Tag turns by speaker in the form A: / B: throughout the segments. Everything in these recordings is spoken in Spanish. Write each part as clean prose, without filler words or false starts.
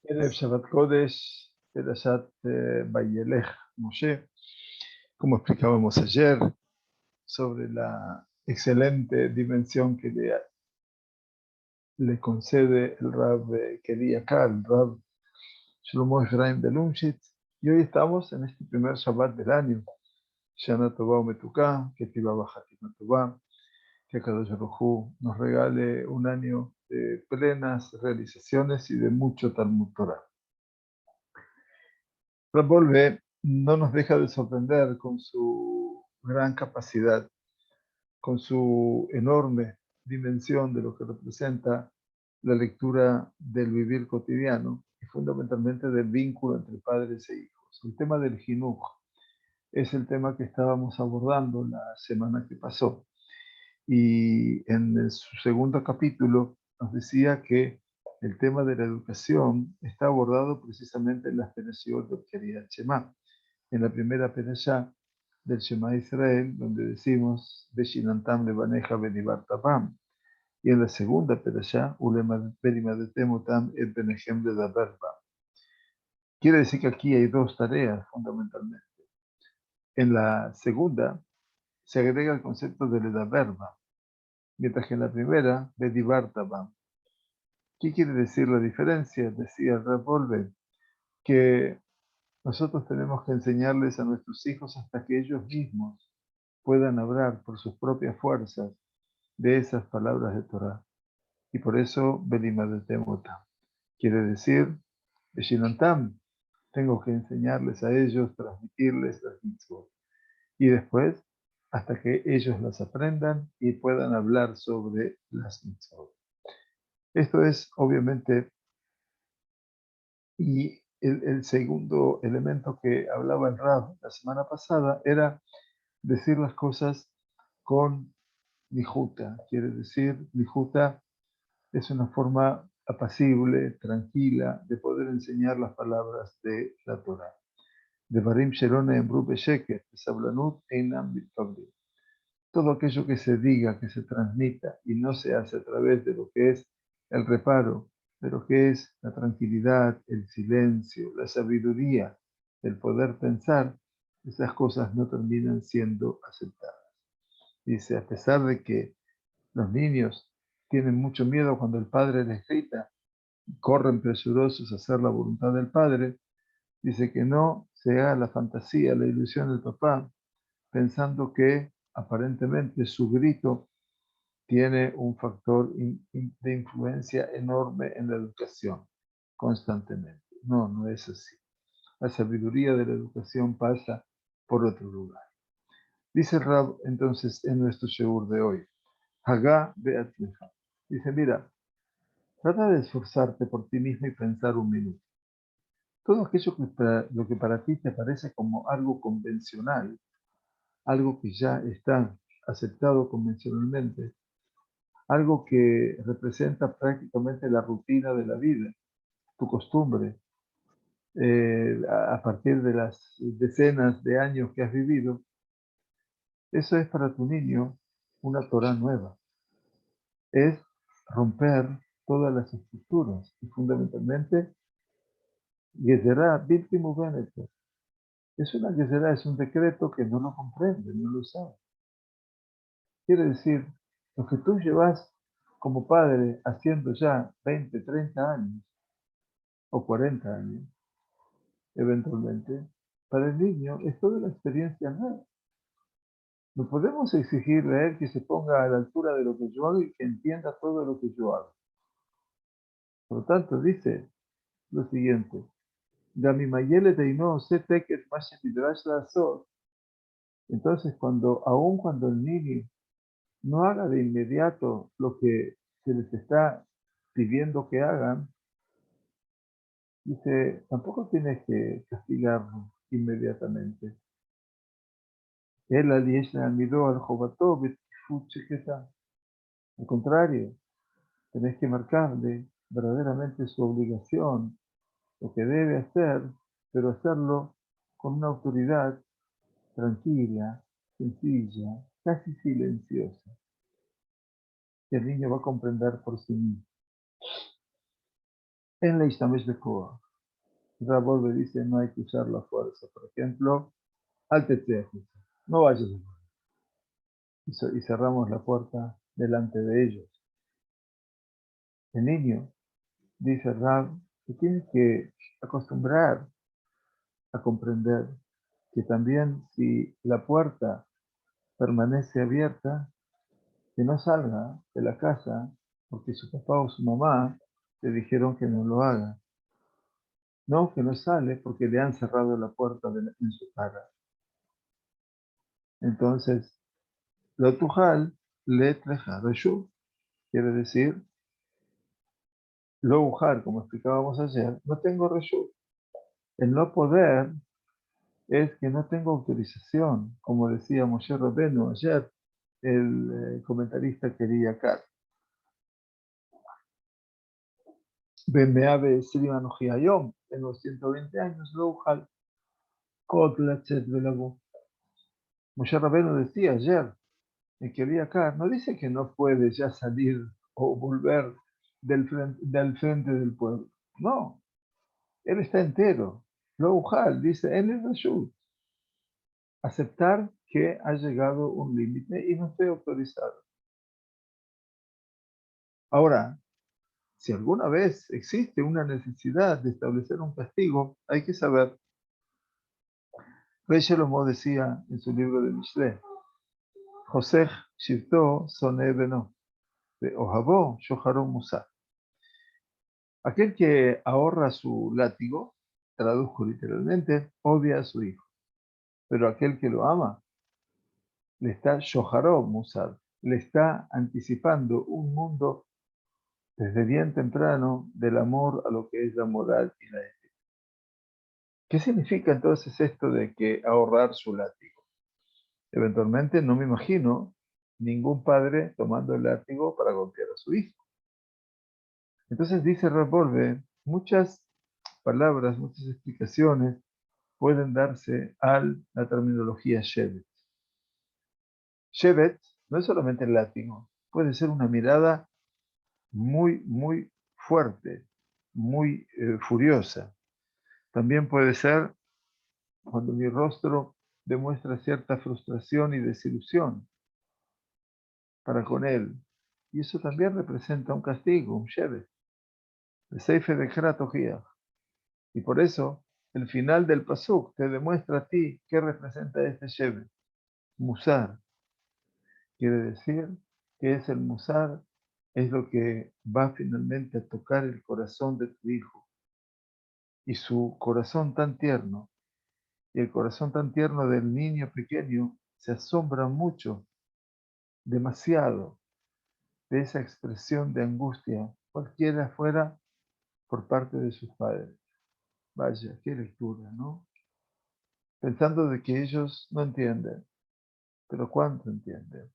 A: Erev Shabbat Kodesh, Perashat Vayelech Moshe, como explicábamos ayer, sobre la excelente dimensión que le concede el Rab Kedi acá, el Rab Shlomo Efraim de Lumshitz. Y hoy estamos en este primer Shabbat del año, Shana Tová Umetuká, que Tiva Bajatima Tová, que Kadosh Baruj Hu nos regale un año de plenas realizaciones y de mucho Talmud Torah. Rab Wolbe no nos deja de sorprender con su gran capacidad, con su enorme dimensión de lo que representa la lectura del vivir cotidiano y fundamentalmente del vínculo entre padres e hijos. El tema del Jinuj es el tema que estábamos abordando la semana que pasó. Y en su segundo capítulo nos decía que el tema de la educación está abordado precisamente en las Perashot de Kriyat Shema. En la primera perashá del Shema Israel, donde decimos Beshinantam levaneja benibartabam, y en la segunda perashá Berimadetemutam et benehem ledaberba. Quiere decir que aquí hay dos tareas fundamentalmente. En la segunda se agrega el concepto de ledaberba, mientras que en la primera bedibartabam. ¿Qué quiere decir la diferencia? Decía Rab Wolbe, que nosotros tenemos que enseñarles a nuestros hijos hasta que ellos mismos puedan hablar por sus propias fuerzas de esas palabras de Torah. Y por eso, Belimadetemotam. Quiere decir, Beshinantam, tengo que enseñarles a ellos, transmitirles las mitzvot. Y después, hasta que ellos las aprendan y puedan hablar sobre las mitzvot. Esto es, obviamente, y el segundo elemento que hablaba el Rab la semana pasada era decir las cosas con nijuta. Quiere decir, nijuta es una forma apacible, tranquila, de poder enseñar las palabras de la Torah. Devarim shelone emru besheket, sablanut einam bitpavlim. Todo aquello que se diga, que se transmita y no se hace a través de lo que es el reparo, de lo que es la tranquilidad, el silencio, la sabiduría, el poder pensar, esas cosas no terminan siendo aceptadas. Dice, a pesar de que los niños tienen mucho miedo cuando el padre les grita, corren presurosos a hacer la voluntad del padre, dice que no se haga la fantasía, la ilusión del papá, pensando que aparentemente su grito tiene un factor de influencia enorme en la educación, constantemente. No, no es así. La sabiduría de la educación pasa por otro lugar. Dice Rab entonces en nuestro sheur de hoy, Hagá be'atzlecha. Dice, mira, trata de esforzarte por ti mismo y pensar un minuto. Todo aquello lo que para ti te parece como algo convencional, algo que ya está aceptado convencionalmente, algo que representa prácticamente la rutina de la vida, tu costumbre, a partir de las decenas de años que has vivido, eso es para tu niño una Torah nueva. Es romper todas las estructuras y fundamentalmente Gezerá Bilti Mubenet. Es una Gezerá, es un decreto que no lo comprende, no lo sabe. Quiere decir, lo que tú llevas como padre haciendo ya 20, 30 años o 40 años, eventualmente, para el niño es toda la experiencia nueva. No podemos exigirle a él que se ponga a la altura de lo que yo hago y que entienda todo lo que yo hago. Por lo tanto, dice lo siguiente, entonces, aun cuando el niño no haga de inmediato lo que se les está pidiendo que hagan, dice, tampoco tienes que castigarlo inmediatamente. Él almido al jovató, al contrario, tenés que marcarle verdaderamente su obligación, lo que debe hacer, pero hacerlo con una autoridad tranquila, sencilla, casi silenciosa, que el niño va a comprender por sí mismo. En la Ishtamesh de Koah, Rabbi dice no hay que usar la fuerza. Por ejemplo, al teteo, no vayas afuera. Y cerramos la puerta delante de ellos. El niño, dice Rab, que tiene que acostumbrar a comprender que también si la puerta permanece abierta, que no salga de la casa porque su papá o su mamá le dijeron que no lo haga. No, que no sale porque le han cerrado la puerta en su cara. Entonces, lo tujal le treja reshu, quiere decir, lo ujal, como explicábamos ayer, no tengo reshu. El no poder es que no tengo autorización, como decía Moshe Rabbeinu ayer, el comentarista quería acá. Bemeabe Sriman Ojiayom, en los 120 años, lo ujal, Kotlachet Velabu. Moshe Rabbeinu decía ayer, en quería acá, no dice que no puede ya salir o volver del frente del pueblo. No, él está entero. Lo ujal, dice, en el Rashud, aceptar que ha llegado un límite y no estoy autorizado. Ahora, si alguna vez existe una necesidad de establecer un castigo, hay que saber. Rey Shlomo decía en su libro de Mishle, José Shivto Soné Beno, de Ohavó Shoharon Musa. Aquel que ahorra su látigo, traduzco literalmente, odia a su hijo. Pero aquel que lo ama, le está Shoharó Musar, le está anticipando un mundo desde bien temprano del amor a lo que es la moral y la ética. ¿Qué significa entonces esto de que ahorrar su látigo? Eventualmente no me imagino ningún padre tomando el látigo para golpear a su hijo. Entonces dice Revolve, muchas palabras, muchas explicaciones pueden darse a la terminología Shevet. Shevet no es solamente el látigo, puede ser una mirada muy, muy fuerte, muy furiosa. También puede ser cuando mi rostro demuestra cierta frustración y desilusión para con él. Y eso también representa un castigo, un shevet, el seife de Kratogiach. Y por eso, el final del pasuk te demuestra a ti qué representa este shevet. Musar. Quiere decir que es el musar, es lo que va finalmente a tocar el corazón de tu hijo. Y su corazón tan tierno, y el corazón tan tierno del niño pequeño, se asombra mucho, demasiado, de esa expresión de angustia, cualquiera fuera por parte de sus padres. Vaya, qué lectura, ¿no? Pensando de que ellos no entienden, pero ¿cuánto entienden?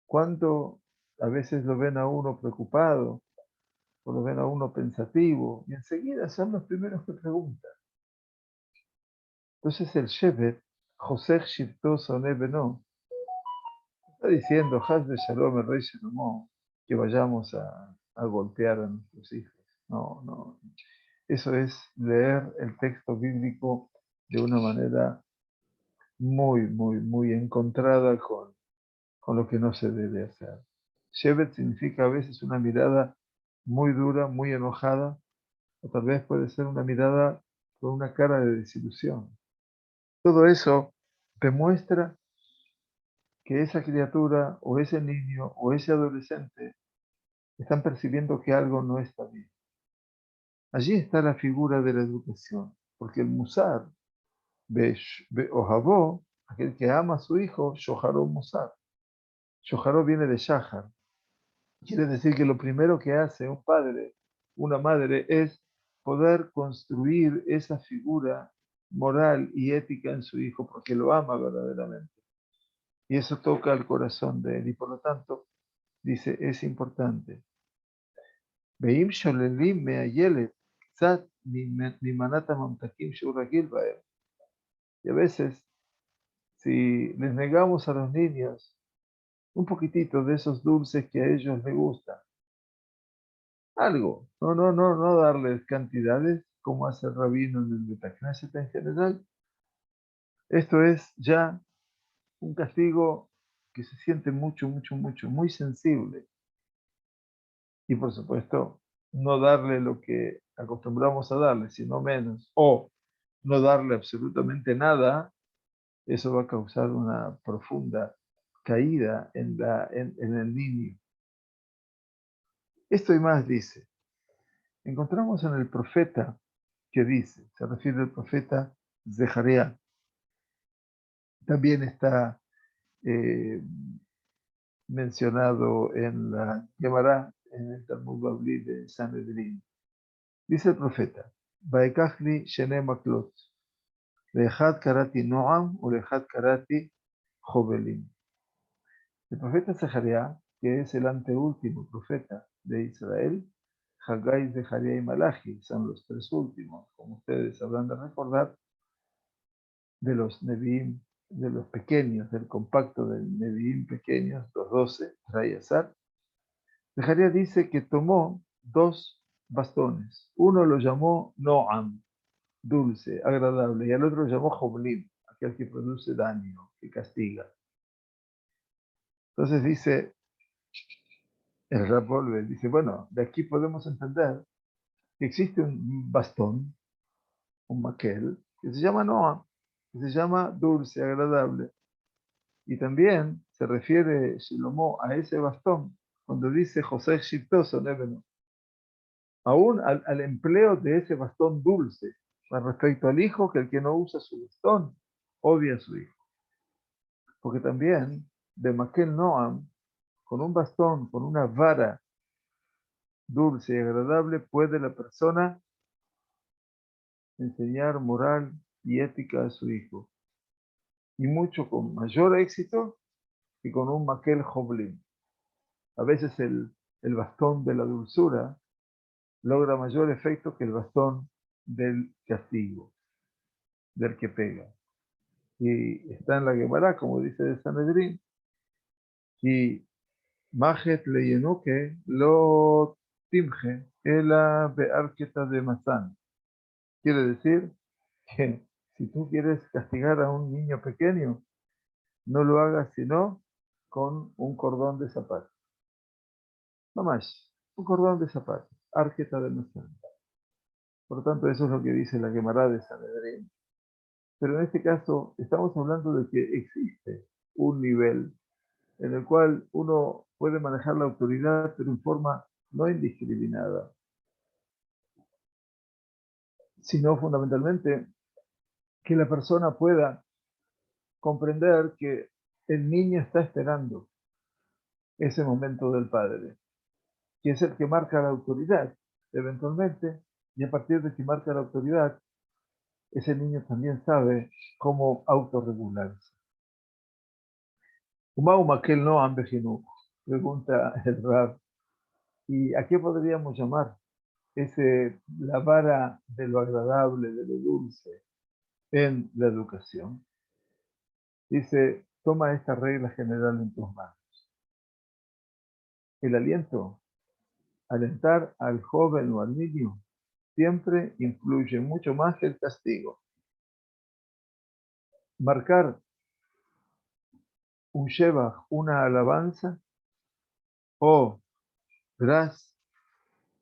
A: ¿Cuánto a veces lo ven a uno preocupado, o lo ven a uno pensativo, y enseguida son los primeros que preguntan? Entonces el Shevet, José Shifto Soné Beno, está diciendo, Haz de Shalom el rey Salomón, que vayamos a golpear a nuestros hijos. No, no. Eso es leer el texto bíblico de una manera muy, muy, muy encontrada con lo que no se debe hacer. Shevet significa a veces una mirada muy dura, muy enojada, o tal vez puede ser una mirada con una cara de desilusión. Todo eso demuestra que esa criatura o ese niño o ese adolescente están percibiendo que algo no está bien. Allí está la figura de la educación, porque el musar, Ohavó, aquel que ama a su hijo, Shoharó Musar. Shoharó viene de Shahar. Quiere decir que lo primero que hace un padre, una madre, es poder construir esa figura moral y ética en su hijo, porque lo ama verdaderamente. Y eso toca el corazón de él. Y por lo tanto, dice, es importante. Veim sholelim meayelet, tzat mimanata mamtakim shuragil baer. Y a veces, si les negamos a los niños un poquitito de esos dulces que a ellos les gustan, algo. No darles cantidades como hace el rabino en el Betacneset en general. Esto es ya un castigo que se siente muy sensible. Y por supuesto, no darle lo que acostumbramos a darle, sino menos. O no darle absolutamente nada, eso va a causar una profunda caída en el niño. Esto y más dice. Encontramos en el profeta que dice, se refiere al profeta Zeharia. También está mencionado en la Gemara, en el Talmud Bavli de Sanedrín. Dice el profeta, Baekachli Shene Maklot, Lejad Karati Noam o Lejad Karati Jovelim. El profeta Zeharia, que es el anteúltimo profeta de Israel, Haggai, Zeharia y Malachi, son los tres últimos, como ustedes habrán de recordar, de los Nevi'im, de los pequeños, del compacto de Nevi'im pequeños, los 12, Rayasar. Zeharia dice que tomó dos bastones. Uno lo llamó Noam, dulce, agradable, y al otro lo llamó Joblim, aquel que produce daño, que castiga. Entonces dice el Rab Wolbe, dice, bueno, de aquí podemos entender que existe un bastón, un maquel, que se llama Noam, que se llama dulce, agradable. Y también se refiere Shlomo a ese bastón cuando dice José Shiptoso Nebeno, aún al empleo de ese bastón dulce, respecto al hijo, que el que no usa su bastón odia a su hijo. Porque también de Maquel Noam, con un bastón, con una vara dulce y agradable, puede la persona enseñar moral y ética a su hijo. Y mucho con mayor éxito que con un Maquel Joblim. A veces el bastón de la dulzura logra mayor efecto que el bastón del castigo, del que pega. Y está en la Gemara, como dice de Sanedrín, y Majet le llenó que lo timje ela bearqueta de mazán. Quiere decir que si tú quieres castigar a un niño pequeño, no lo hagas sino con un cordón de zapato. No más, un cordón de zapato, arqueta de mazán. Por lo tanto, eso es lo que dice la Gemara de Sanedrín. Pero en este caso estamos hablando de que existe un nivel en el cual uno puede manejar la autoridad, pero en forma no indiscriminada, sino fundamentalmente que la persona pueda comprender que el niño está esperando ese momento del padre, que es el que marca la autoridad eventualmente, y a partir de que marca la autoridad, ese niño también sabe cómo autorregularse. Aquel no ambejinú, pregunta el Rab, ¿y a qué podríamos llamar la vara de lo agradable, de lo dulce en la educación? Dice, toma esta regla general en tus manos. El aliento, alentar al joven o al niño, siempre influye mucho más que el castigo. Marcar un shebach, una alabanza, o gras,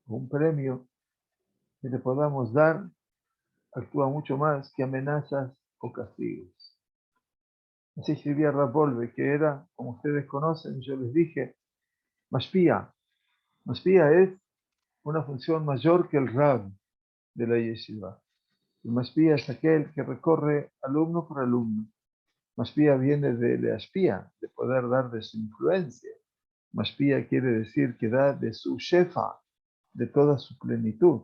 A: un premio que le podamos dar, actúa mucho más que amenazas o castigos. Así escribía Rab Wolbe, que era, como ustedes conocen, yo les dije, mashpia. Mashpia es una función mayor que el Rab de la yeshiva. El mashpia es aquel que recorre alumno por alumno. Mashpia viene de leashpia, de poder dar de su influencia. Mashpia quiere decir que da de su shefa, de toda su plenitud.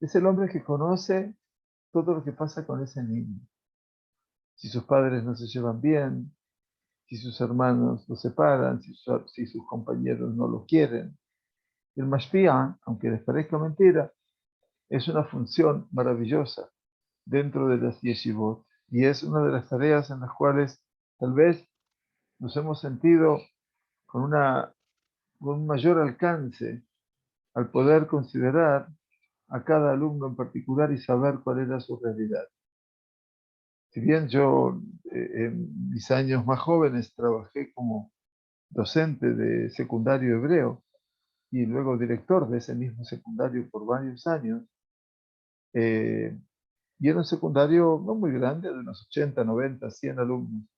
A: Es el hombre que conoce todo lo que pasa con ese niño. Si sus padres no se llevan bien, si sus hermanos lo separan, si sus compañeros no lo quieren. El mashpia, aunque les parezca mentira, es una función maravillosa dentro de las yeshivot y es una de las tareas en las cuales tal vez nos hemos sentido con un mayor alcance al poder considerar a cada alumno en particular y saber cuál era su realidad. Si bien yo en mis años más jóvenes trabajé como docente de secundario hebreo y luego director de ese mismo secundario por varios años, eh, y era un secundario no muy grande, de unos 80, 90, 100 alumnos,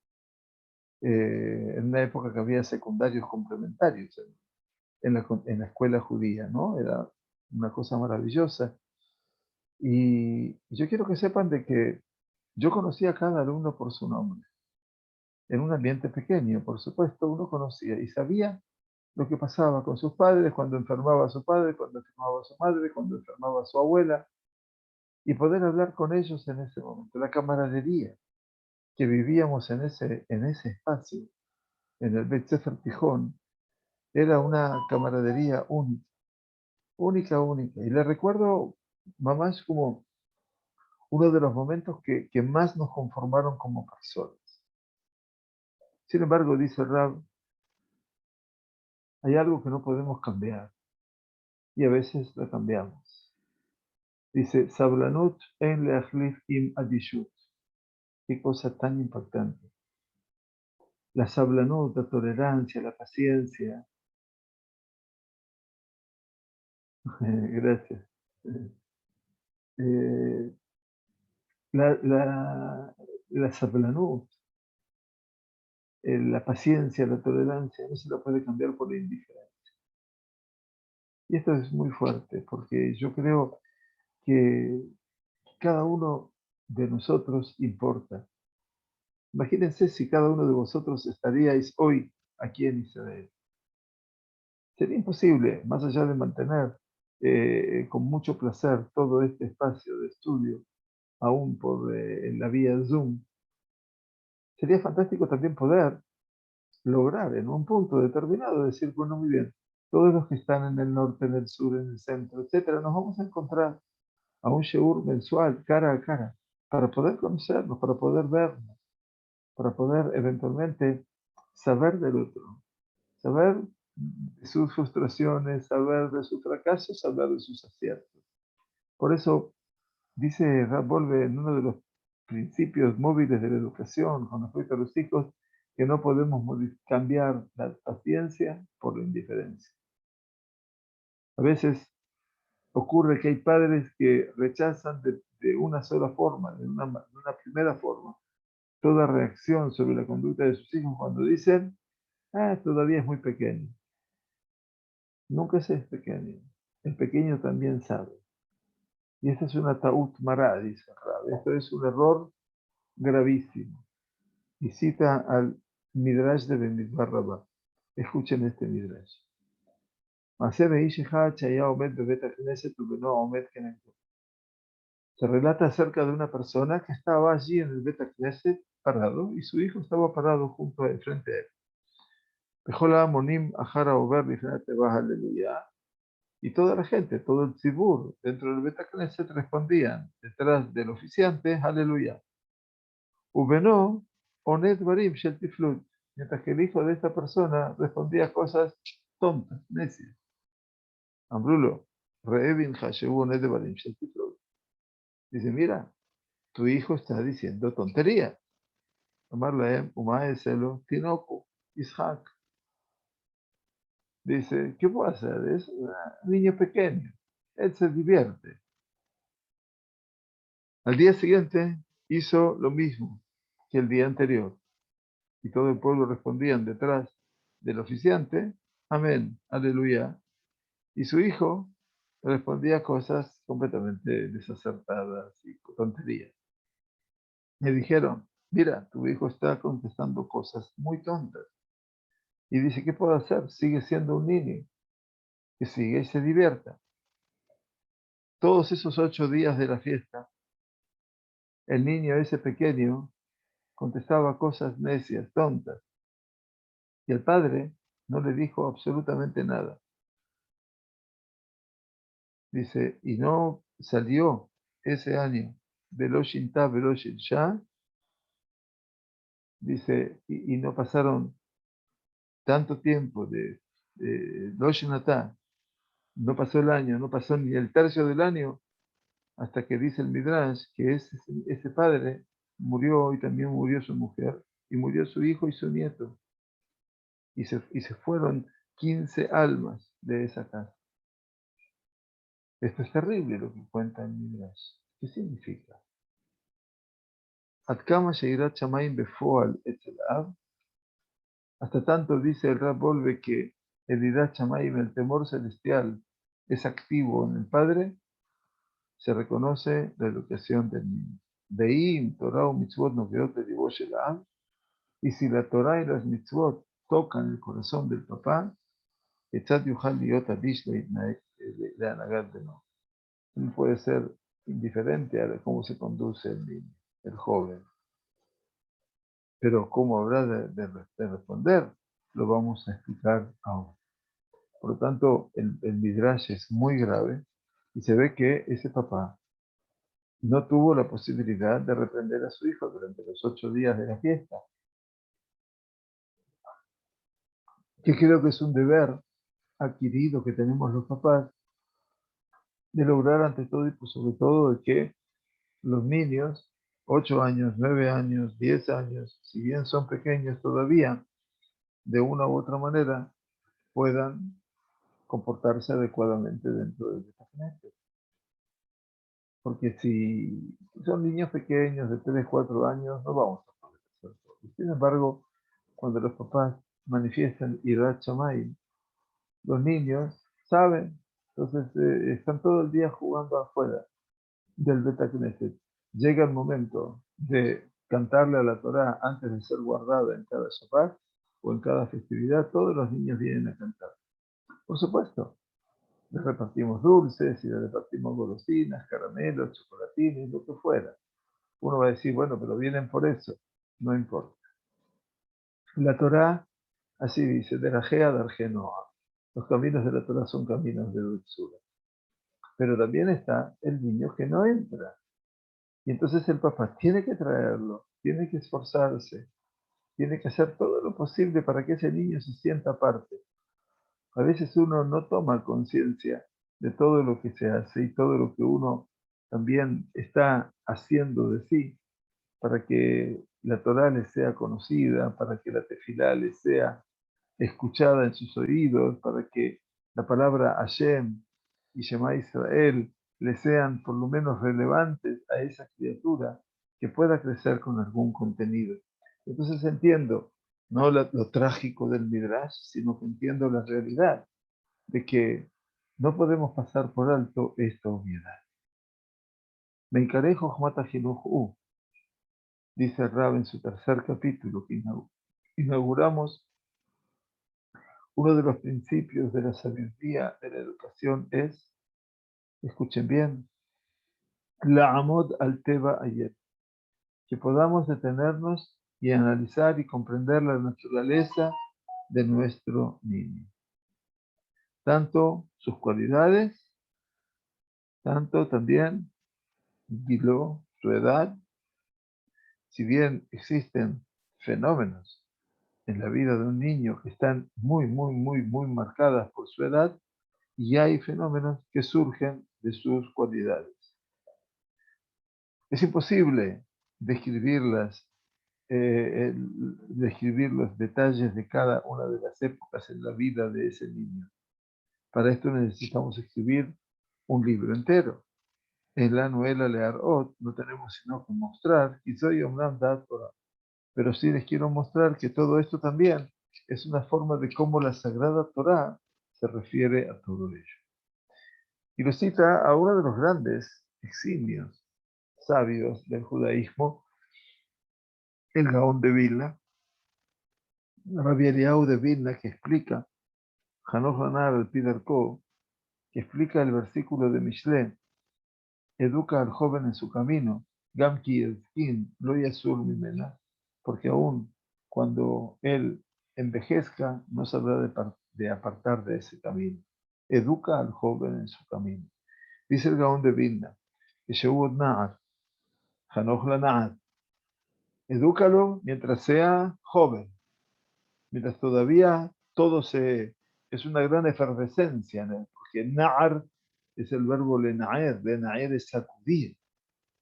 A: en una época que había secundarios complementarios en la escuela judía, ¿no? Era una cosa maravillosa. Y yo quiero que sepan de que yo conocía a cada alumno por su nombre. En un ambiente pequeño, por supuesto, uno conocía y sabía lo que pasaba con sus padres, cuando enfermaba su padre, cuando enfermaba su madre, cuando enfermaba su abuela, y poder hablar con ellos en ese momento. La camaradería que vivíamos en ese espacio, en el Beit Sefer Tijón, era una camaradería única, única, única. Y le recuerdo, mamás, como uno de los momentos que más nos conformaron como personas. Sin embargo, dice Rab, hay algo que no podemos cambiar y a veces la cambiamos. Dice, Sablanut en leachlif im adishut. Qué cosa tan impactante. La sablanut, la tolerancia, la paciencia. Gracias. Eh, la sablanut, la paciencia, la tolerancia, no se la puede cambiar por la indiferencia. Y esto es muy fuerte, porque yo creo que cada uno de nosotros importa. Imagínense si cada uno de vosotros estaríais hoy aquí en Israel. Sería imposible, más allá de mantener con mucho placer todo este espacio de estudio, aún por la vía Zoom. Sería fantástico también poder lograr en un punto determinado decir, bueno, muy bien, todos los que están en el norte, en el sur, en el centro, etcétera, nos vamos a encontrar a un shiur mensual, cara a cara, para poder conocernos, para poder vernos, para poder eventualmente saber del otro, saber de sus frustraciones, saber de sus fracasos, saber de sus aciertos. Por eso dice Rab Wolbe en uno de los principios móviles de la educación con respecto a los hijos, que no podemos cambiar la paciencia por la indiferencia. A veces ocurre que hay padres que rechazan de una sola forma, de una primera forma, toda reacción sobre la conducta de sus hijos cuando dicen, todavía es muy pequeño. Nunca se es pequeño. El pequeño también sabe. Y esta es una ta'ut mará, dice Rab. Esto es un error gravísimo. Y cita al Midrash de Bemidbar Rabbah. Escuchen este Midrash. Se relata acerca de una persona que estaba allí en el Bet Knesset parado y su hijo estaba parado junto a él, frente a él. Y toda la gente, todo el tzibur dentro del Bet Knesset respondían detrás del oficiante, aleluya. Ubenó, onet barim shel tiflut. Mientras que el hijo de esta persona respondía cosas tontas, necias. Ambrulo, reevin hashevu onet barim shel tiflut. Dice, mira, tu hijo está diciendo tontería. Amar laem, umaeselo, tinoku, ishak. Dice, ¿qué puedo hacer? Es un niño pequeño. Él se divierte. Al día siguiente hizo lo mismo que el día anterior. Y todo el pueblo respondían detrás del oficiante, amén, aleluya. Y su hijo respondía cosas completamente desacertadas y tonterías. Me dijeron, mira, tu hijo está contestando cosas muy tontas. Y dice, ¿qué puedo hacer? Sigue siendo un niño, que sigue y se divierta. Todos esos 8 días de la fiesta, el niño ese pequeño contestaba cosas necias, tontas. Y el padre no le dijo absolutamente nada. Dice, y no salió ese año de Lo Shinta Velo Shinsha, dice, y no pasaron tanto tiempo de Lo Shinatá no pasó el año, no pasó ni el tercio del año, hasta que dice el Midrash que ese padre murió y también murió su mujer, y murió su hijo y su nieto, y se fueron 15 almas de esa casa. Esto es terrible lo que cuenta el Midrash. ¿Qué significa? Atkama Sheirat Shamayim Befoal Etzel Ab. Hasta tanto dice el Rab Volve que el Irat Shamayim, el temor celestial, es activo en el padre, se reconoce la educación del niño. Veim, Torah o Mitzvot no quedote divosh el Ab. Y si la Torah y las Mitzvot tocan el corazón del papá, Etzat Yuhal Liot Adish le anagat de no. No puede ser indiferente a cómo se conduce el niño, el joven. Pero cómo habrá de responder, lo vamos a explicar ahora. Por lo tanto, el Midrash es muy grave y se ve que ese papá no tuvo la posibilidad de reprender a su hijo durante los 8 días de la fiesta. Que creo que es un deber adquirido que tenemos los papás de lograr ante todo y pues sobre todo de que los niños, 8 años, 9 años, 10 años, si bien son pequeños todavía, de una u otra manera puedan comportarse adecuadamente dentro de esta gente. Porque si son niños pequeños de 3, 4 años, no vamos a poder hacer todo. Sin embargo, cuando los papás manifiestan Irat Shamayim, los niños saben, entonces están todo el día jugando afuera del Bet Knesset. Llega el momento de cantarle a la Torá antes de ser guardada en cada Shabbat o en cada festividad, todos los niños vienen a cantar. Por supuesto, les repartimos dulces y les repartimos golosinas, caramelos, chocolatines, lo que fuera. Uno va a decir, bueno, pero vienen por eso. No importa. La Torá, así dice, de la Gea de Argenoa. Los caminos de la Torá son caminos de dulzura. Pero también está el niño que no entra. Y entonces el papá tiene que traerlo, tiene que esforzarse, tiene que hacer todo lo posible para que ese niño se sienta parte. A veces uno no toma conciencia de todo lo que se hace y todo lo que uno también está haciendo de sí para que la Torá le sea conocida, para que la tefilá le sea escuchada en sus oídos, para que la palabra Hashem y Shema Israel le sean por lo menos relevantes a esa criatura que pueda crecer con algún contenido. Entonces entiendo, no lo trágico del Midrash, sino que entiendo la realidad de que no podemos pasar por alto esta obviedad. Meikarei Jochmat HaChinuch Hu, dice Rab en su tercer capítulo que inauguramos. Uno de los principios de la sabiduría de la educación es, escuchen bien, la amod al teba ayet, que podamos detenernos y analizar y comprender la naturaleza de nuestro niño. Tanto sus cualidades, tanto también Gilo, su edad. Si bien existen fenómenos en la vida de un niño que están muy, muy, muy, muy marcadas por su edad, y hay fenómenos que surgen de sus cualidades. Es imposible describir los detalles de cada una de las épocas en la vida de ese niño. Para esto necesitamos escribir un libro entero. En la Noela Learot no tenemos sino que mostrar, y soy Omram Dat Torah. Pero sí les quiero mostrar que todo esto también es una forma de cómo la Sagrada Torah se refiere a todo ello. Y lo cita a uno de los grandes eximios sabios del judaísmo, el Gaón de Vilna, Rabbi Eliyahu de Vilna, que explica, Hanoch Lanar al Pidarko, que explica el versículo de Mishle, educa al joven en su camino, Gam ki ezkin lo yasur mimena, porque aún cuando él envejezca, no sabrá de apartar de ese camino. Educa al joven en su camino. Dice el Gaón de Vilna, que Sheuot Na'ar, Hanoch Lanar, edúcalo mientras sea joven, mientras todavía es una gran efervescencia en él, porque Na'ar es el verbo lenaer es sacudir.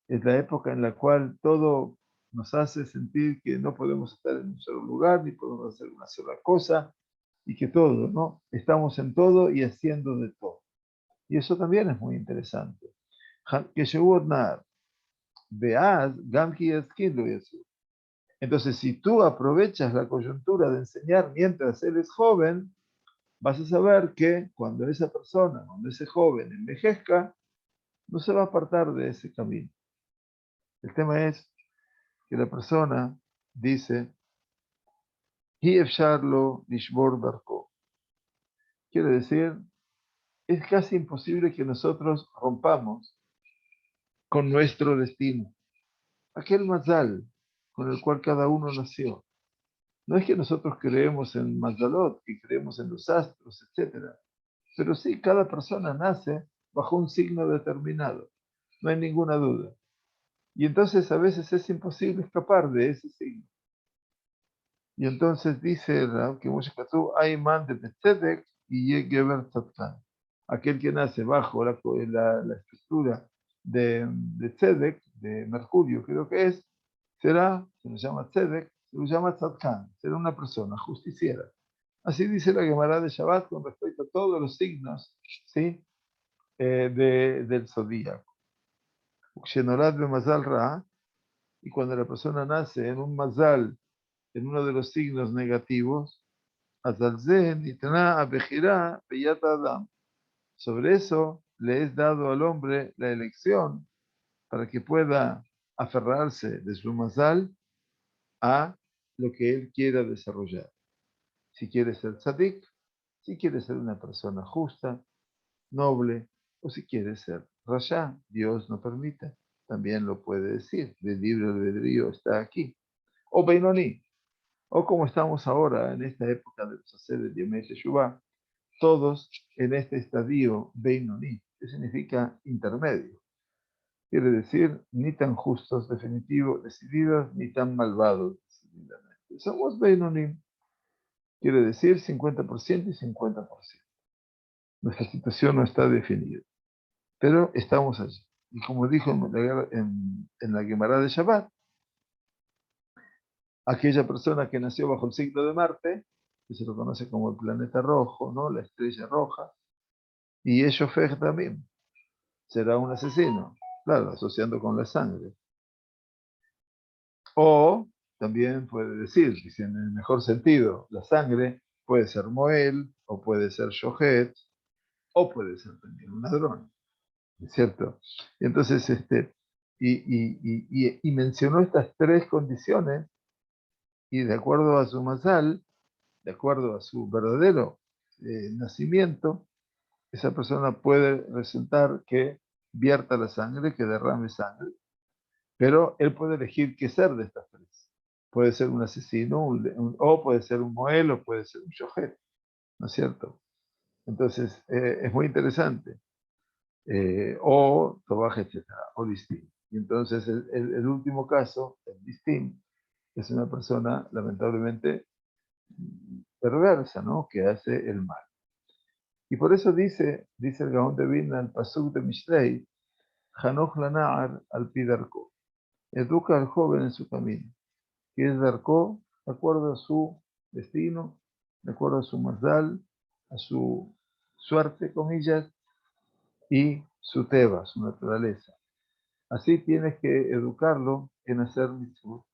A: Es la época en la cual todo nos hace sentir que no podemos estar en un solo lugar, ni podemos hacer una sola cosa, y que todo, ¿no? Estamos en todo y haciendo de todo. Y eso también es muy interesante. Que entonces, si tú aprovechas la coyuntura de enseñar mientras él es joven, vas a saber que cuando esa persona, cuando ese joven envejezca, no se va a apartar de ese camino. El tema es que la persona dice, "Hi efshar lo lishbor darko". Quiere decir, es casi imposible que nosotros rompamos con nuestro destino, aquel mazal con el cual cada uno nació. No es que nosotros creemos en Mazalot, que creemos en los astros, etcétera, pero sí, cada persona nace bajo un signo determinado, no hay ninguna duda. Y entonces a veces es imposible escapar de ese signo. Y entonces dice que Moshe Katú, hay man de Betzedek y Yegeber Tzadkan. Aquel que nace bajo la estructura de Tzedek, de Mercurio, creo que es, será, se lo llama Tzedek, se lo llama Tzadkan, será una persona justiciera. Así dice la Gemara de Shabbat con respecto a todos los signos, ¿sí? Del zodíaco. Ukshenorad be Mazal Ra, y cuando la persona nace en un Mazal, en uno de los signos negativos, Azalzen itna abejirá beyat Adam. Sobre eso le es dado al hombre la elección para que pueda aferrarse de su mazal a lo que él quiera desarrollar. Si quiere ser tzadik, si quiere ser una persona justa, noble, o si quiere ser rasha, Dios no permite, también lo puede decir, el libre albedrío está aquí. O Benoni, o como estamos ahora en esta época de los Aseret Yemei Teshuvah, todos en este estadio Beinoni, que significa intermedio. Quiere decir, ni tan justos, definitivo, decididos, ni tan malvados, decididamente. Somos Beinoni, quiere decir 50% y 50%. Nuestra situación no está definida, pero estamos allí. Y como dijo en la Gemara de Shabbat, aquella persona que nació bajo el signo de Marte, que se lo conoce como el planeta rojo, ¿no? La estrella roja, y ello Fej también, será un asesino, claro, asociando con la sangre. O también puede decir, si en el mejor sentido, la sangre puede ser Moel, o puede ser Shohet, o puede ser también un ladrón, ¿es cierto? Y entonces, y mencionó estas tres condiciones, y de acuerdo a su masal, de acuerdo a su verdadero nacimiento, esa persona puede resultar que vierta la sangre, que derrame sangre, pero él puede elegir qué ser de estas tres. Puede ser un asesino, o puede ser un moel, o puede ser un shohet, ¿no es cierto? Entonces, es muy interesante. O tobaje, etcétera, o distin. Y entonces, el último caso, el distin, es una persona, lamentablemente, perversa, ¿no? Que hace el mal. Y por eso dice el Gaón de Vilna, el Pasuk de Mishlei, Hanoch Lana'ar al Pidarko. Educa al joven en su camino, que es Darko, de acuerdo a su destino, de acuerdo a su mazdal, a su suerte, comillas, y su teba, su naturaleza. Así tienes que educarlo en hacer mitzvot.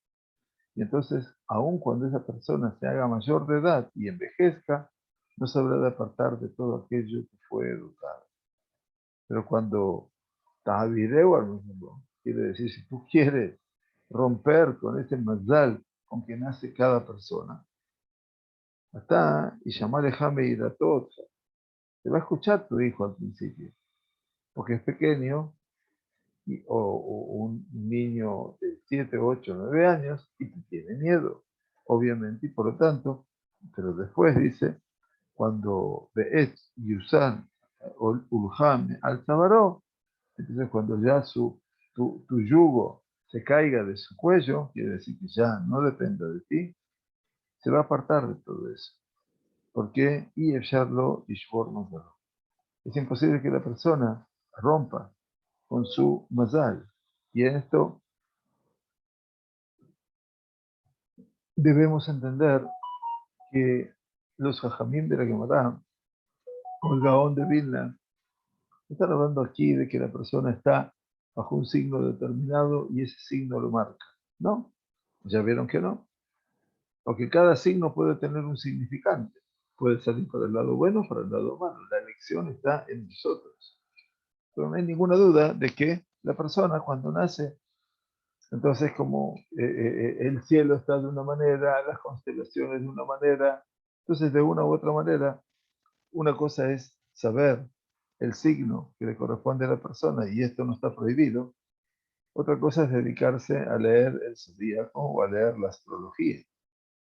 A: Y entonces, aun cuando esa persona se haga mayor de edad y envejezca, no se habrá de apartar de todo aquello que fue educado. Pero cuando Tavireu al mundo, quiere decir, si tú quieres romper con ese mazal con que nace cada persona, hasta y llamarle Jame y Datot, te va a escuchar tu hijo al principio, porque es pequeño, o un niño de 7, 8, 9 años y te tiene miedo, obviamente, y por lo tanto, pero después dice, cuando Be'et Yusan Ulham al Tabaró, entonces cuando ya tu yugo se caiga de su cuello, quiere decir que ya no depende de ti, se va a apartar de todo eso. ¿Por qué? Y echarlo y Es imposible que la persona rompa con su mazal. Y en esto debemos entender que los jajamim de la Gemara, o el Gaón de Vilna, están hablando aquí de que la persona está bajo un signo determinado y ese signo lo marca. ¿No? Ya vieron que no. Porque cada signo puede tener un significante. Puede salir para el lado bueno o para el lado malo. La elección está en nosotros. Pero no hay ninguna duda de que la persona cuando nace, entonces como el cielo está de una manera, las constelaciones de una manera, entonces de una u otra manera, una cosa es saber el signo que le corresponde a la persona y esto no está prohibido. Otra cosa es dedicarse a leer el zodíaco o a leer la astrología.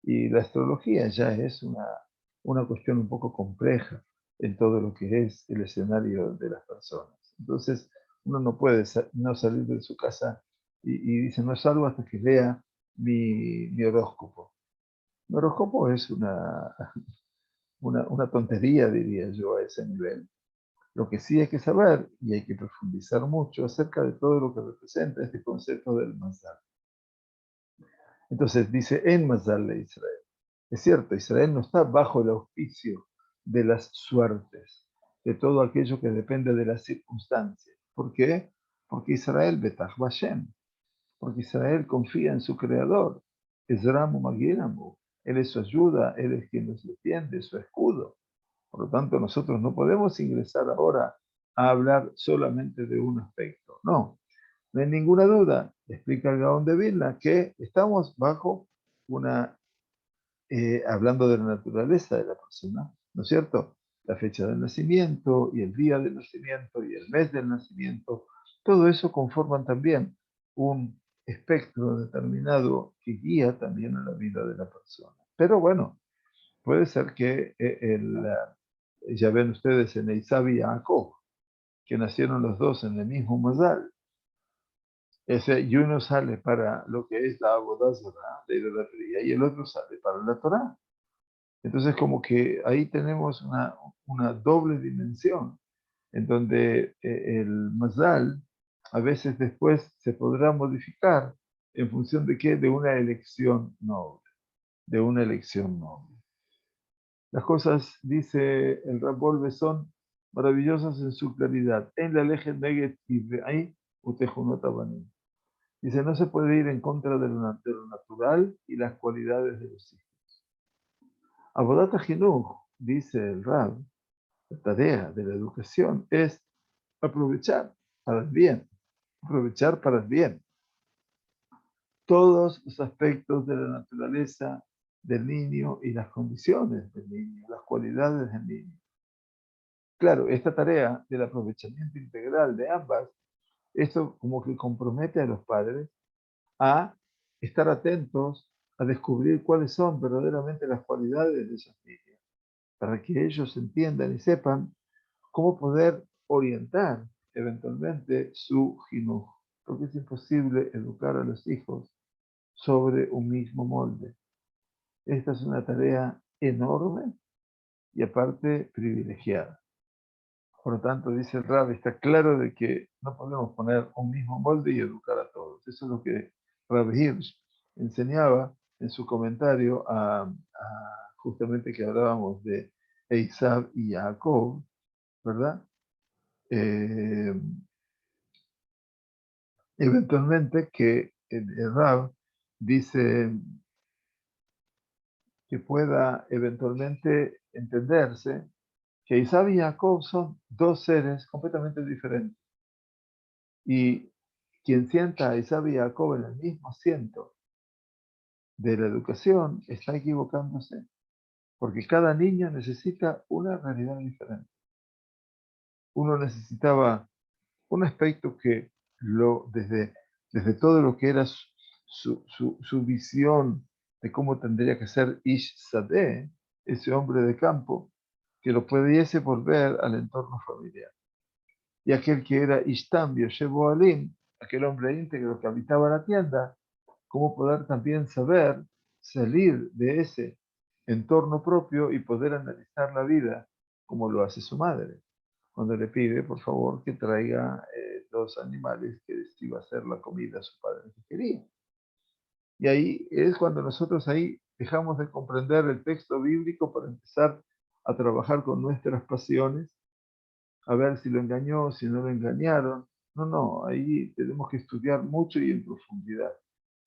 A: Y la astrología ya es una cuestión un poco compleja en todo lo que es el escenario de las personas. Entonces, uno no puede no salir de su casa y dice, no salgo hasta que lea mi horóscopo. Mi horóscopo es una tontería, diría yo, a ese nivel. Lo que sí hay que saber, y hay que profundizar mucho acerca de todo lo que representa este concepto del Mazal. Entonces dice, en Mazal de Israel. Es cierto, Israel no está bajo el auspicio de las suertes, de todo aquello que depende de las circunstancias. ¿Por qué? Porque Israel betach Bashem, porque Israel confía en su creador. Es Ramu Magiramu, él es su ayuda, él es quien nos defiende, su escudo. Por lo tanto, nosotros no podemos ingresar ahora a hablar solamente de un aspecto. No, no hay ninguna duda, explica el Gaón de Vilna, que estamos bajo una hablando de la naturaleza de la persona, ¿no es cierto? La fecha del nacimiento y el día del nacimiento y el mes del nacimiento, todo eso conforman también un espectro determinado que guía también a la vida de la persona. Pero bueno, puede ser que ya ven ustedes en Esaú y Jacob, que nacieron los dos en el mismo Mazal. Y uno sale para lo que es la Abodá Zará, la idolatría, y el otro sale para la Torá. Entonces, como que ahí tenemos una doble dimensión, en donde el Mazal a veces después se podrá modificar en función de qué, de una elección noble, de una elección noble. Las cosas, dice el Rabol, son maravillosas en su claridad. En la leje neget y ahí utejunotabanim. Dice, no se puede ir en contra de lo natural y las cualidades de los hijos. Abodat Jinuj, dice el Rab, la tarea de la educación es aprovechar para el bien, aprovechar para el bien todos los aspectos de la naturaleza del niño y las condiciones del niño, las cualidades del niño. Claro, esta tarea del aprovechamiento integral de ambas, esto como que compromete a los padres a estar atentos a descubrir cuáles son verdaderamente las cualidades de esos niños, para que ellos entiendan y sepan cómo poder orientar eventualmente su jinuj, porque es imposible educar a los hijos sobre un mismo molde. Esta es una tarea enorme y aparte privilegiada. Por lo tanto, dice el Rab, está claro de que no podemos poner un mismo molde y educar a todos. Eso es lo que Rab Hirsch enseñaba en su comentario justamente que hablábamos de Esaú y Jacob, ¿verdad? Eh, eventualmente que el Rab dice que pueda eventualmente entenderse que Esaú y Jacob son dos seres completamente diferentes. Y quien sienta a Esaú y Jacob en el mismo asiento de la educación está equivocándose, porque cada niño necesita una realidad diferente. Uno necesitaba un aspecto que desde todo lo que era su visión de cómo tendría que ser Ish Sadeh, ese hombre de campo, que lo pudiese volver al entorno familiar. Y aquel que era Ishtam Yoshevo Alim, aquel hombre íntegro que habitaba la tienda, cómo poder también saber salir de ese entorno propio y poder analizar la vida como lo hace su madre. cuando le pide, por favor, que traiga los animales que iba a hacer la comida a su padre que quería. Y ahí es cuando nosotros ahí dejamos de comprender el texto bíblico para empezar a trabajar con nuestras pasiones, a ver si lo engañó, si no lo engañaron. No, no, ahí tenemos que estudiar mucho y en profundidad.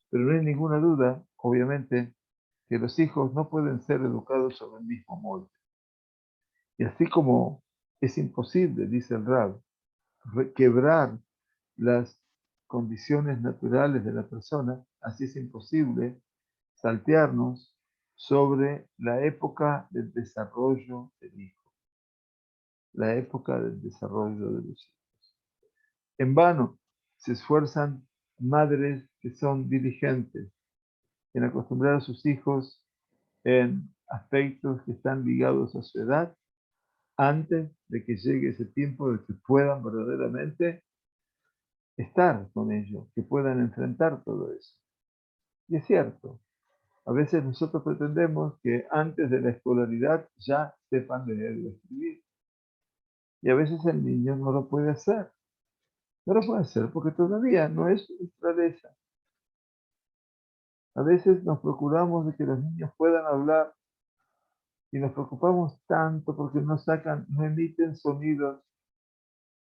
A: Pero no hay ninguna duda, obviamente, que los hijos no pueden ser educados sobre el mismo molde. Y así como es imposible, dice el Rab, quebrar las condiciones naturales de la persona, así es imposible saltearnos sobre la época del desarrollo del hijo, la época del desarrollo de los hijos. En vano se esfuerzan madres que son diligentes en acostumbrar a sus hijos en aspectos que están ligados a su edad antes de que llegue ese tiempo de que puedan verdaderamente estar con ellos, que puedan enfrentar todo eso. Y es cierto, a veces nosotros pretendemos que antes de la escolaridad ya sepan leer y escribir. Y a veces el niño no lo puede hacer. No lo puede hacer porque todavía no es su naturaleza. A veces nos procuramos de que los niños puedan hablar y nos preocupamos tanto porque no sacan, no emiten sonidos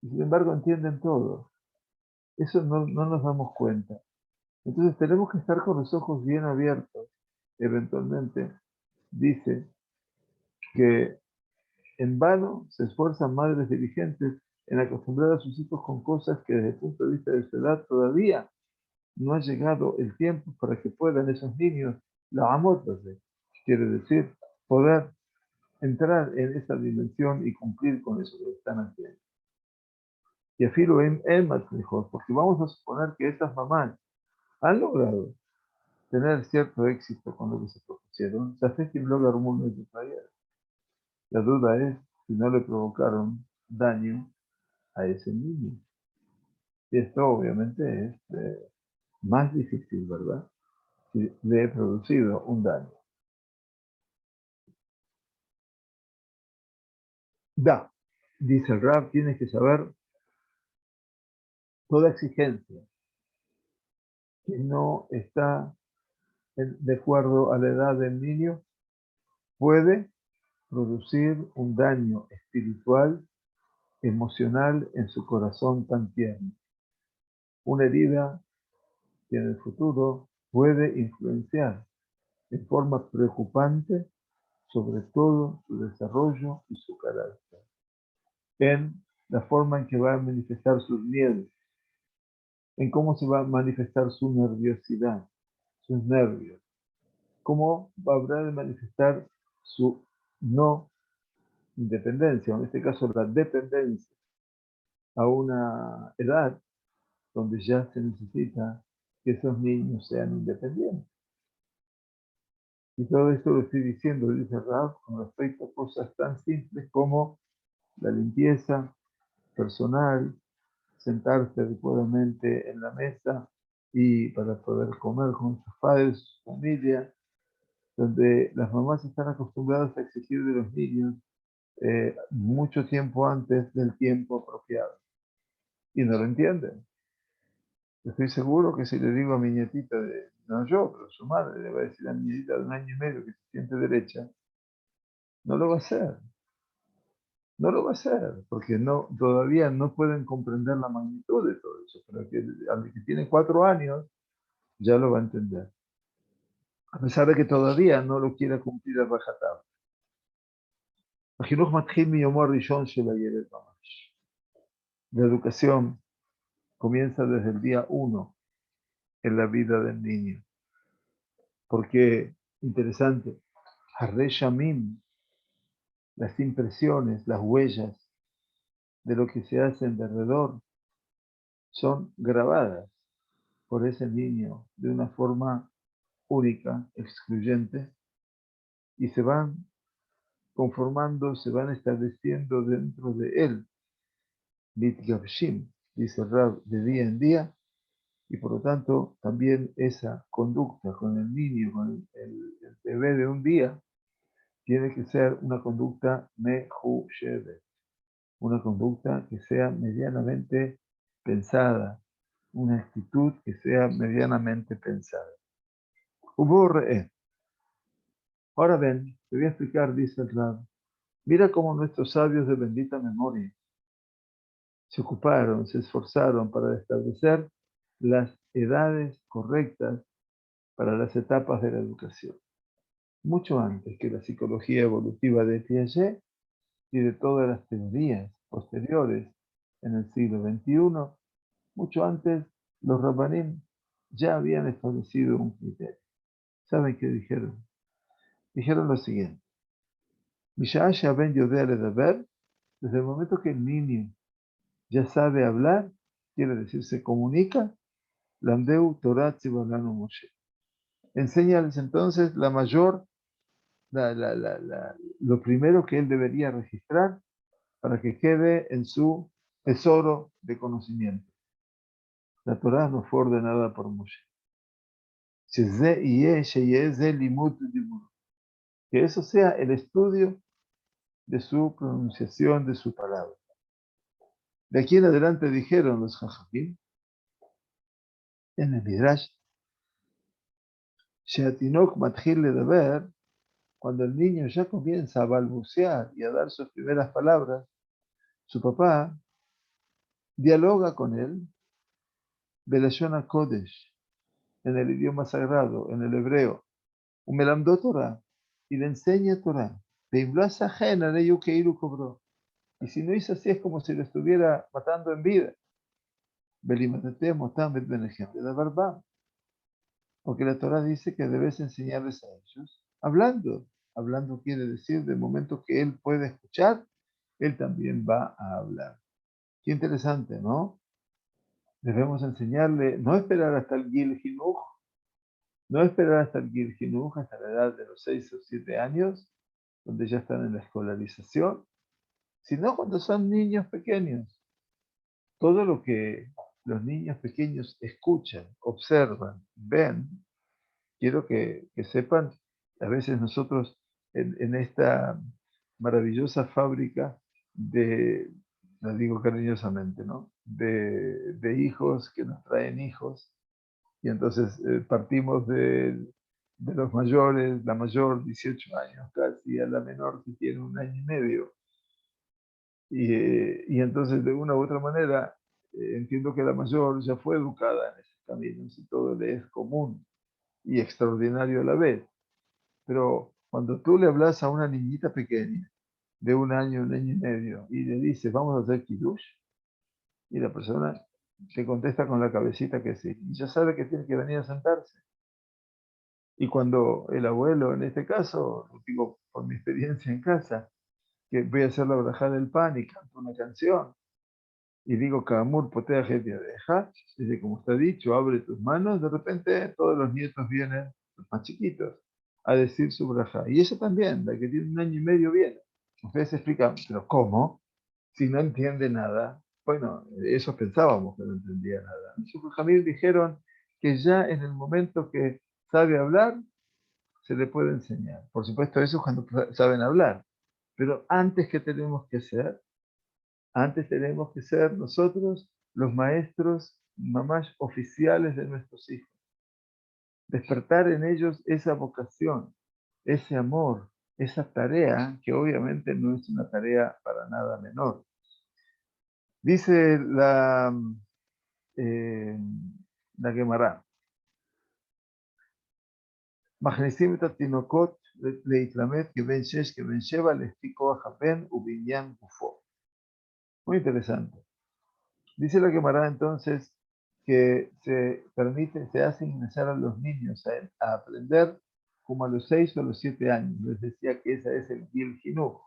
A: y sin embargo entienden todo. Eso no nos damos cuenta. Entonces tenemos que estar con los ojos bien abiertos. Eventualmente dice que en vano se esfuerzan madres diligentes en acostumbrar a sus hijos con cosas que desde el punto de vista de su edad todavía no ha llegado el tiempo para que puedan esos niños, la amótase, quiere decir, poder entrar en esa dimensión y cumplir con eso que están haciendo. Y afirmo en más mejor, porque vamos a suponer que estas mamás han logrado tener cierto éxito con lo que se propusieron. La duda es si no le provocaron daño a ese niño. Y esto obviamente es más difícil, ¿verdad? Si le he producido un daño. Dice el Rab, tienes que saber toda exigencia que no está de acuerdo a la edad del niño puede producir un daño espiritual, emocional en su corazón tan tierno. Una herida que en el futuro puede influenciar en forma preocupante sobre todo su desarrollo y su carácter, en la forma en que va a manifestar sus miedos, en cómo se va a manifestar su nerviosidad, sus nervios, cómo habrá de manifestar su no independencia, o en este caso la dependencia, a una edad donde ya se necesita que esos niños sean independientes. Y todo esto lo estoy diciendo, dice Rab, con respecto a cosas tan simples como la limpieza personal, sentarse adecuadamente en la mesa y para poder comer con sus padres, su familia, donde las mamás están acostumbradas a exigir de los niños mucho tiempo antes del tiempo apropiado. Y no lo entienden. Estoy seguro que si le digo a mi nietita, no yo, pero su madre, le va a decir a mi nietita de 1 año y medio que se siente derecha, no lo va a hacer. No lo va a hacer, porque todavía no pueden comprender la magnitud de todo eso. Pero al que tiene 4 años, ya lo va a entender. A pesar de que todavía no lo quiera cumplir a rajatabla. La educación comienza desde el día 1 en la vida del niño. Porque, interesante, Harre Shamim, las impresiones, las huellas de lo que se hace en derredor son grabadas por ese niño de una forma única, excluyente, y se van conformando, se van estableciendo dentro de él, Mitgavshim, dice Rab, de día en día, y por lo tanto también esa conducta con el niño, con el bebé de un día, tiene que ser una conducta mejushevet, una conducta que sea medianamente pensada, una actitud que sea medianamente pensada. Hubo Ahora ven, te voy a explicar, dice el Rab. Mira cómo nuestros sabios de bendita memoria se ocuparon, se esforzaron para establecer las edades correctas para las etapas de la educación. Mucho antes que la psicología evolutiva de Piaget y de todas las teorías posteriores en el siglo XXI, mucho antes los Rabbanim ya habían establecido un criterio. ¿Saben qué dijeron? Dijeron lo siguiente. Misha ben Yodea Ledaber, desde el momento que el niño ya sabe hablar, quiere decir se comunica, Lamdeu Torah Tzibalanu Moshe. Enséñales entonces lo primero que él debería registrar para que quede en su tesoro de conocimiento. La Torah no fue ordenada por Moshe. Que eso sea el estudio de su pronunciación, de su palabra. De aquí en adelante dijeron los Jajamim en el Midrash, Sheatinok matjil ledaber, cuando el niño ya comienza a balbucear y a dar sus primeras palabras, su papá dialoga con él, Belashon Kodesh, en el idioma sagrado, en el hebreo, Umelamdo Torah, y le enseña Torah. Y si no hizo así, es como si lo estuviera matando en vida. Porque la Torah dice que debes enseñarles a ellos hablando. Hablando quiere decir, del momento que él puede escuchar, él también va a hablar. Qué interesante, ¿no? Debemos enseñarle, no esperar hasta el Gil Jinuj, no esperar hasta el Gil Jinuj, hasta la edad de los 6 o 7 años, donde ya están en la escolarización, sino cuando son niños pequeños. Todo lo que los niños pequeños escuchan, observan, ven, quiero que sepan, a veces nosotros en esta maravillosa fábrica lo digo cariñosamente, ¿no? De hijos que nos traen hijos, y entonces partimos de los mayores, la mayor 18 años casi, a la menor que tiene 1 año y medio. Y entonces, de una u otra manera, entiendo que la mayor ya fue educada en esos caminos y todo le es común y extraordinario a la vez. Pero cuando tú le hablas a una niñita pequeña, de 1 año, 1 año y medio, y le dices, vamos a hacer kiddush, y la persona te contesta con la cabecita que sí, y ya sabe que tiene que venir a sentarse. Y cuando el abuelo, en este caso, lo digo por mi experiencia en casa, que voy a hacer la braja del pan y canto una canción, y digo, Kamur, potea gente deja, dice, como está dicho, abre tus manos, de repente todos los nietos vienen, los más chiquitos, a decir su braja. Y ella también, la que tiene 1 año y medio, viene. Ustedes se explican, pero ¿cómo? Si no entiende nada. Bueno, eso pensábamos que no entendía nada. Los Jamil dijeron que ya en el momento que sabe hablar, se le puede enseñar. Por supuesto, eso es cuando saben hablar. Pero antes, ¿qué tenemos que hacer? Antes tenemos que ser nosotros los maestros, mamás oficiales de nuestros hijos. Despertar en ellos esa vocación, ese amor, esa tarea, que obviamente no es una tarea para nada menor. Dice eh, la Gemara, מכניסים את התינוקות להתלמד כבן 6, כבן 7, לפי כוח הבן ובעניין גופו. Muy interesante. Dice la Gemara entonces que se hace ingresar a los niños a aprender como a los 6 o a los 7 años. Les decía que ese es el Gil Jinuj.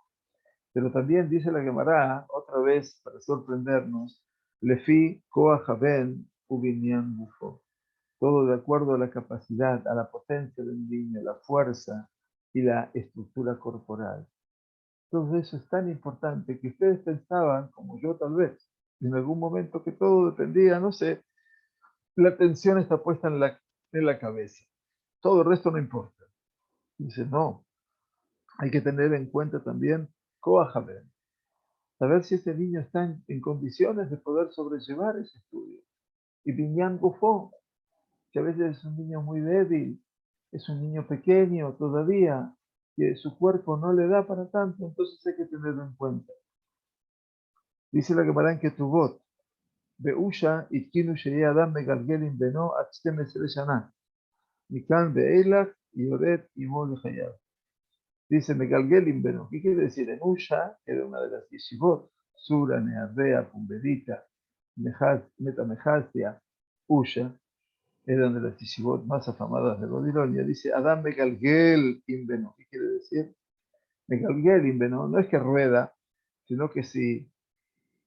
A: Pero también dice la Gemara, otra vez para sorprendernos, Lefi Koach Haben Ubinyan Bufo. Todo de acuerdo a la capacidad, a la potencia del niño, la fuerza y la estructura corporal. Todo eso es tan importante que ustedes pensaban, como yo tal vez, en algún momento que todo dependía, no sé, la atención está puesta en la cabeza. Todo el resto no importa. Dice, no, hay que tener en cuenta también Koach Haben. saber si este niño está en condiciones de poder sobrellevar ese estudio. Y Binyan Gufo, que a veces es un niño muy débil, es un niño pequeño todavía, que su cuerpo no le da para tanto, entonces hay que tenerlo en cuenta. Dice la Gemara en Ketubot, Beusha itkinu sheyeh adam megalgelim beno ad 12 shana, mikan be'elach yored imo lechayav. Dice Megalgelim beno, ¿qué quiere decir? En Usha, que era una de las yeshivot, Sura, Neardea, Pumbedita, Metamejasia, Usha, eran de las yeshivot más afamadas de Babilonia. Dice Adam Megalgel Imbeno. ¿Qué quiere decir? Megalgel Imbeno no es que rueda, sino que si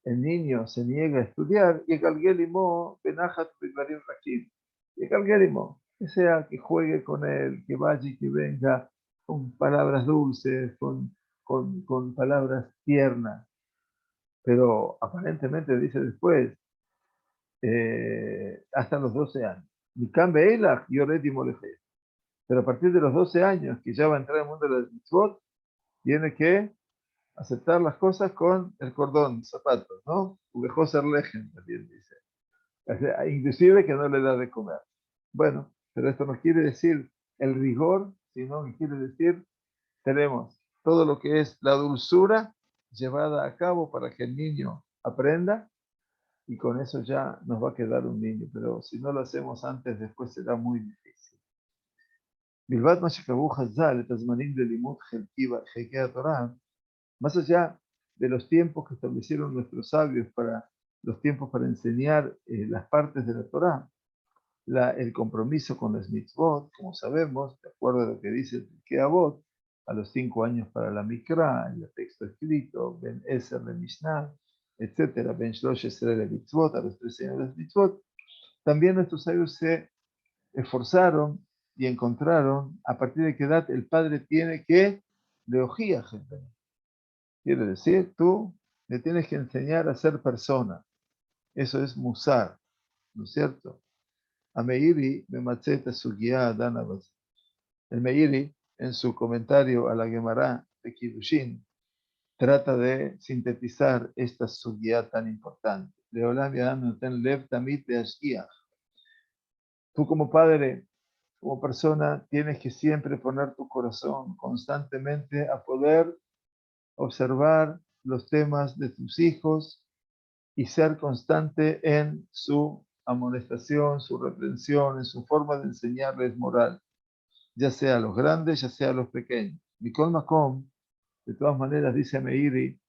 A: el niño se niega a estudiar, y Galgelimo Benajat Bedvarim Rakim. Y Galgelimo, que sea que juegue con él, que vaya y que venga con palabras dulces, con palabras tiernas. Pero aparentemente dice después, hasta los 12 años. Mikam Be'elach Yoreti Moleje. Pero a partir de los 12 años, que ya va a entrar en el mundo de las mitzvot, tiene que aceptar las cosas con el cordón, zapatos, ¿no? Dejó ser lejen, también dice. O sea, inclusive que no le da de comer. Bueno, pero esto no quiere decir el rigor, sino que quiere decir tenemos todo lo que es la dulzura llevada a cabo para que el niño aprenda y con eso ya nos va a quedar un niño, pero si no lo hacemos antes, después será muy difícil. מלבד מה שקבעו חז"ל, את הזמנים ללימוד חלקי התורה, más allá de los tiempos que establecieron nuestros sabios para los tiempos para enseñar las partes de la Torá, el compromiso con las mitzvot, como sabemos, de acuerdo a lo que dice el Keabot, a los 5 años para la Mikra, el texto escrito, Ben Eser de Mishnah, etc., Ben Shlosh Esrer de mitzvot, a los 13 años de las mitzvot, también nuestros sabios se esforzaron y encontraron a partir de qué edad el padre tiene que leojía gente. Quiere decir, tú le tienes que enseñar a ser persona. Eso es musar, ¿no es cierto? A Meiri me macheta su guía Dana. El Meiri, en su comentario a la Gemara de Kiddushin, trata de sintetizar esta sugiá tan importante. Leolam Yadam Noten Lev Tamid Beashgiach. Tú como padre, como persona, tienes que siempre poner tu corazón constantemente a poder observar los temas de tus hijos y ser constante en su amonestación, su reprensión, en su forma de enseñarles moral, ya sea a los grandes, ya sea a los pequeños. Mikol Makom, de todas maneras, dice Meiri,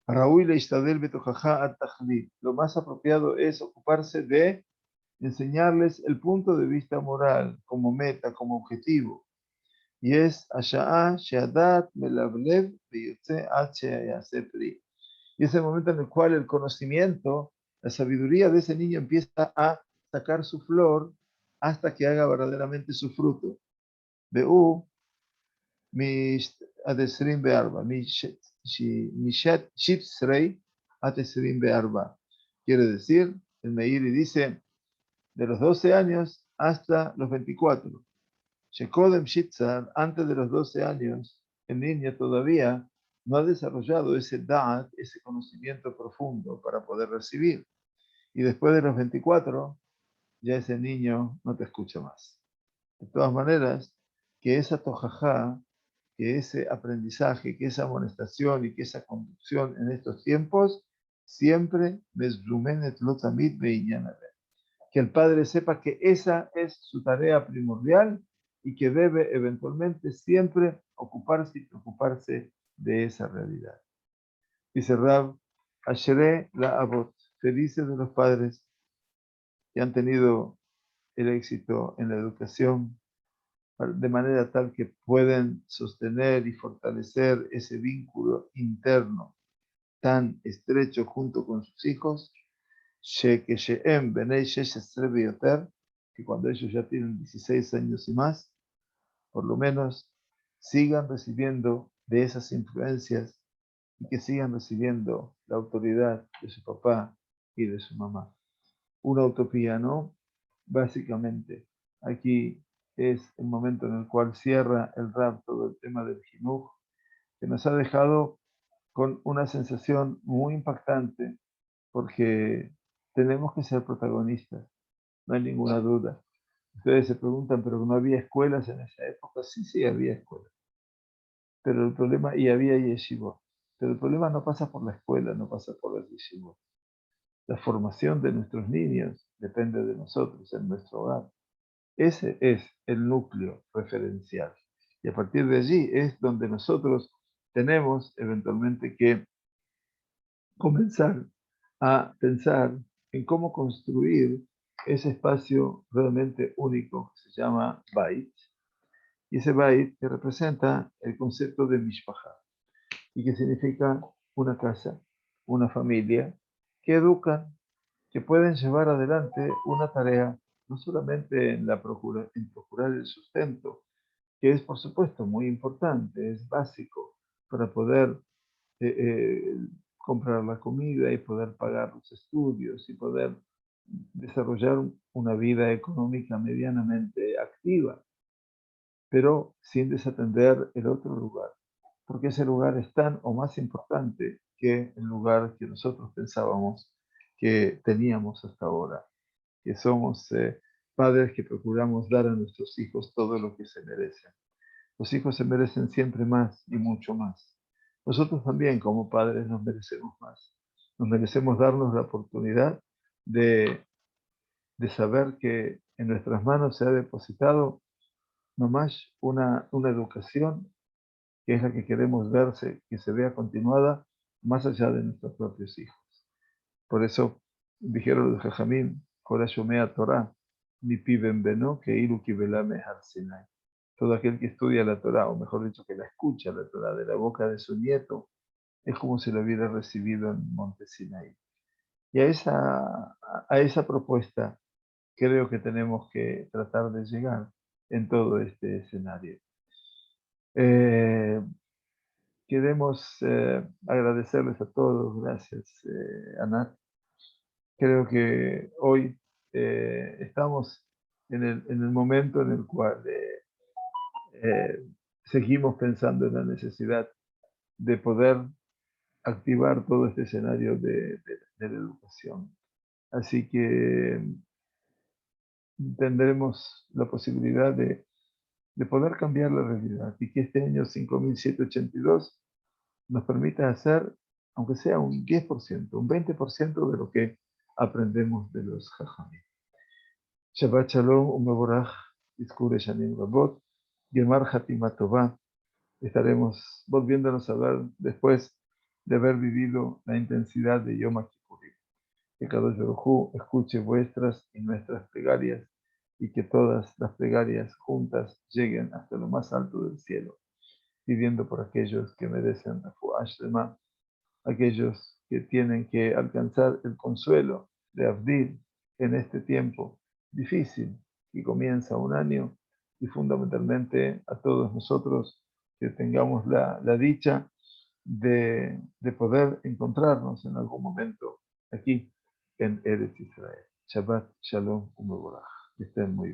A: Raúl Ishtadel Betojaja at Tajlid. Lo más apropiado es ocuparse de enseñarles el punto de vista moral como meta, como objetivo. Y es Asha'a Sheadat Melavlev Beyotze H Pri. Y es el momento en el cual el conocimiento, la sabiduría de ese niño empieza a sacar su flor hasta que haga verdaderamente su fruto. Be'u Adesrim Be'arba, Mishat Shipsrei Adesrim Be'arba. Quiere decir, el Meiri dice, de los 12 años hasta los 24. Shekodem Shitzar, antes de los 12 años, el niño todavía no ha desarrollado ese da'at, ese conocimiento profundo para poder recibir. Y después de los 24, ya ese niño no te escucha más. De todas maneras, que esa tojajá, que ese aprendizaje, que esa amonestación y que esa conducción en estos tiempos, siempre mesblumenet lotamid beiñanabe. Que el padre sepa que esa es su tarea primordial y que debe eventualmente siempre ocuparse y preocuparse de esa realidad. Dice Rab, Asheré la Abot, felices de los padres que han tenido el éxito en la educación de manera tal que pueden sostener y fortalecer ese vínculo interno tan estrecho junto con sus hijos, que cuando ellos ya tienen 16 años y más, por lo menos sigan recibiendo de esas influencias y que sigan recibiendo la autoridad de su papá y de su mamá. Una utopía, ¿no? Básicamente, aquí es el momento en el cual cierra el Rab todo el tema del Jinuj, que nos ha dejado con una sensación muy impactante, porque tenemos que ser protagonistas, no hay ninguna duda. Ustedes se preguntan, ¿pero no había escuelas en esa época? Sí, sí, había escuelas, pero el problema, y había yeshivot, pero el problema no pasa por la escuela, no pasa por las yeshivot. La formación de nuestros niños depende de nosotros, en nuestro hogar. Ese es el núcleo referencial. Y a partir de allí es donde nosotros tenemos eventualmente que comenzar a pensar en cómo construir ese espacio realmente único que se llama Bait. Y ese Bait que representa el concepto de Mishpaha y que significa una casa, una familia que educan, que pueden llevar adelante una tarea no solamente en procurar el sustento, que es por supuesto muy importante, es básico para poder eh, eh, comprar la comida y poder pagar los estudios y poder desarrollar una vida económica medianamente activa, pero sin desatender el otro lugar, porque ese lugar es tan o más importante que el lugar que nosotros pensábamos que teníamos hasta ahora, que somos padres que procuramos dar a nuestros hijos todo lo que se merecen. Los hijos se merecen siempre más y mucho más. Nosotros también como padres nos merecemos más. Nos merecemos darnos la oportunidad de, de saber que en nuestras manos se ha depositado nomás una educación que es la que queremos verse, que se vea continuada más allá de nuestros propios hijos. Por eso dijeron los Jajamín, Kora Shomea Torah, mi piben beno, que ilu kibelame har Sinai. Todo aquel que estudia la Torah, o mejor dicho, que la escucha la Torah de la boca de su nieto, es como si lo hubiera recibido en Monte Sinai. Y a esa propuesta creo que tenemos que tratar de llegar en todo este escenario. Eh, Queremos agradecerles a todos, gracias Anat. Creo que hoy estamos en el momento en el cual seguimos pensando en la necesidad de poder activar todo este escenario de la educación. Así que tendremos la posibilidad de poder cambiar la realidad y que este año 5782 nos permita hacer, aunque sea un 10%, un 20% de lo que aprendemos de los Jajamim. Shabbat Shalom, Umeborach, Izkure Shanim Rabot, Gemar Hatima Tová. Estaremos volviéndonos a ver después de haber vivido la intensidad de Yom Kippurim. Que Kadosh Baruj Hu escuche vuestras y nuestras plegarias y que todas las plegarias juntas lleguen hasta lo más alto del cielo, pidiendo por aquellos que merecen Refuah Shlema, aquellos que tienen que alcanzar el consuelo de Avdil en este tiempo difícil que comienza un año, y fundamentalmente a todos nosotros que tengamos la dicha de poder encontrarnos en algún momento aquí en Eretz Israel. Shabbat Shalom Umeborach. Que estén muy bien.